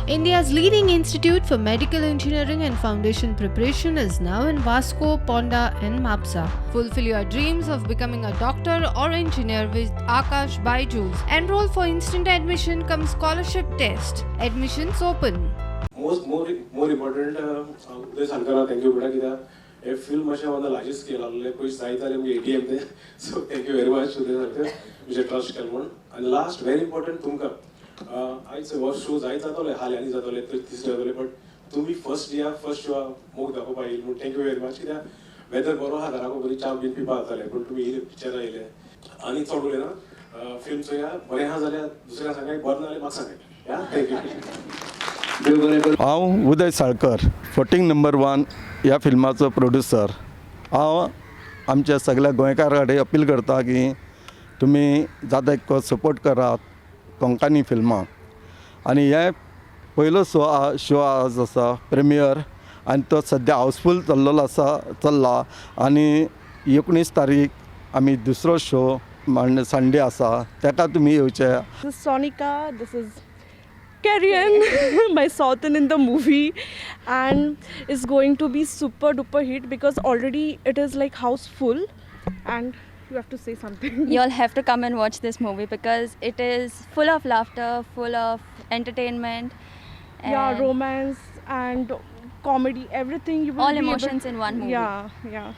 India's leading institute for medical engineering and foundation preparation is now in Vasco, Ponda and Mapsa. Fulfill your dreams of becoming a doctor or engineer with Akash Byju's. Enroll for instant admission cum scholarship test. Admissions open. More important, उदय सांगताना thank you बेटा कित्याक हे film मातशें on the larger scale आसलें पयस जायत जाल्यार आमगे ATM ते सो थँक्यू वेरी मच उदय सांगता तुजें ट्रस्ट केलें म्हूण आनी लास्ट वेरी इंपॉर्टंट तुमकां आयज हो शो जायत जातोले हाल्यांनी जातोले तिसरे जातोले बट तुमी फर्स्ट शो मोग दाखोवपा येयले म्हूण थँक्यू वेरी मच कित्याक वेदर बरो आहा घराको बरी च्या बीन पिवपा जाताले पूण तुमी येयले पिक्चरां येयले आनी चड उलयना फिल्म चोया बरें आहा जाल्यार दुसऱ्यांक सांगाय बरें ना जाल्यार म्हाका सांगाय या थँक्यू हांव उदय साळकर 14 नंबर 1 ह्या फिल्माचो प्रोड्युसर. हांव आमच्या सगळ्या गोंयकार कडेन अपील करता की तुमी जाता तितको सपोर्ट करात कोंकणी फिल्मां. आनी हे पयलो शो आज आसा प्रिमियर आनी तो सद्या हावसफूल चल्ला आनी 19 तारीख आमी दुसरो शो संडे आसा ताका तुमी येवचे. This is Sonika, this is Carrion, my Southern in the movie, and it's going to be super duper hit because already it is like house full, and you have to say something. You all have to come and watch this movie because it is full of laughter, full of entertainment. Yeah, romance and comedy, everything you will all be emotions in one movie. Yeah.